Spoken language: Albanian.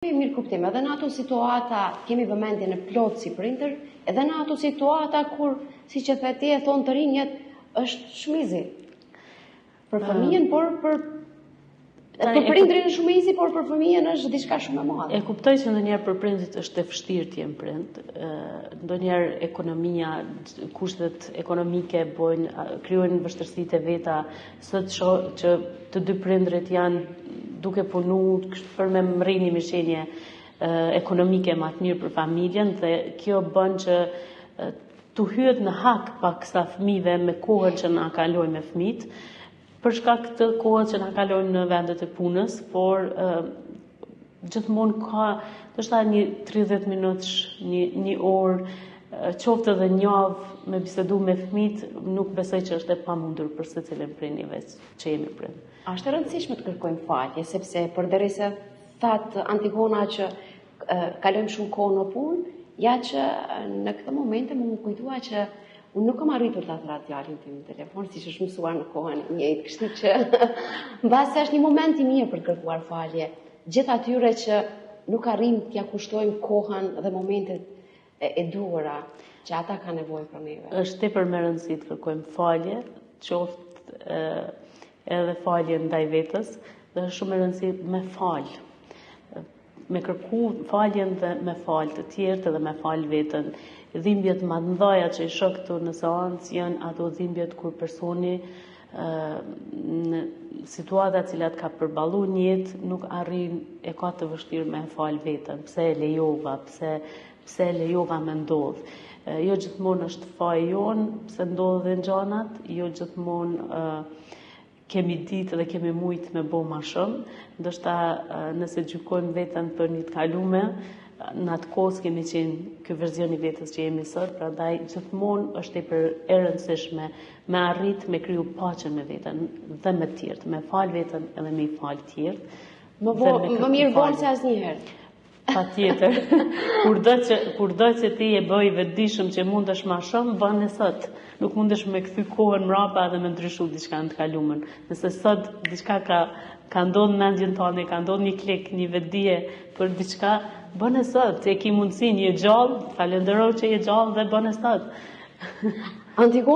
Mirë kuptim, edhe në ato situata kemi vëmendje në plot si prindër, edhe në ato situata kur, si që the ti e thonë të rinjët, është shmizi. Për fëmijën, por për prindrin është shmizi, por për fëmijën është diçka shumë e madhe. E kuptoj që ndonjëherë për prindit është e vështirë të jenë prind. Ndonjëherë ekonomia, kushtet ekonomike krijojnë vështirësitë e veta. Sot që të dy prindrit janë duke punu për me mrrini me shenje ekonomike më të mirë për familjen, dhe kjo bën që të hyet në hak pak sa fëmijëve me kohën që na kalojmë me fëmijët, për shkak të kohës që na kalojmë në vendet e punës, por gjithmonë ka ndoshta një 30 minutësh, një orë, qoftë edhe një javë me bisedu me fëmijët, nuk besoj që është e pamundur për secilin prej neve që jemi prind. A është e rëndësishme të kërkojmë falje, sepse përderisa thatë Antigona që kalojmë shumë kohë në punë, ja që në këtë momente më kujtua që unë nuk kam arritur të athrat djalin tim në telefon, si që është mësuar në kohën njëjtë, kështu që mbase është një moment i mirë për kërkuar falje. Gjithë atyre që nuk arrim t'ja kushtojmë kohën dhe momentet e duhura që ata ka nevojë për neve. Është tepër me rëndësi të kërkojmë falje, qoftë edhe falje ndaj vetës, dhe është shumë e rëndësi me falë. Me kërku faljen dhe me falë të tjerët edhe me falë vetën. Dhimbjet më të mëdha që i shoh këtu në seancë janë ato dhimbjet kur personi në situata të cilat ka përballuar në jetë nuk arrin, e ka të vështirë me falë vetën. Pse e lejova, pse e lejova me ndodh. Jo gjithmonë është faji jon pse ndodhin gjanat, jo gjithmonë kemi ditë dhe kemi mujtë me bo ma shumë, ndoshta nëse gjykojmë veten për një të kalume, në atë kohë kemi qenë ky verzion i vetës që jemi sot, prandaj gjithmonë është e rëndësishme me arrit me kriju paqen me veten dhe me të tjerët, me fal veten edhe me i fal të tjerët. Më mirë vonë se asnjëherë. Patjetër. Kurdo që ti e bëj vetëdijshëm që mundesh më shumë, bën e sot. Nuk mundesh me kthy kohën mrapa dhe me ndryshu diçka në të kaluamën. Nëse sot diçka ka ndodhur në mendjen tënde, ka ndodhur një klik, një vetdije për diçka, bën e sot. E ke mundësinë, je gjallë, falenderoj që je gjallë dhe bën e sot.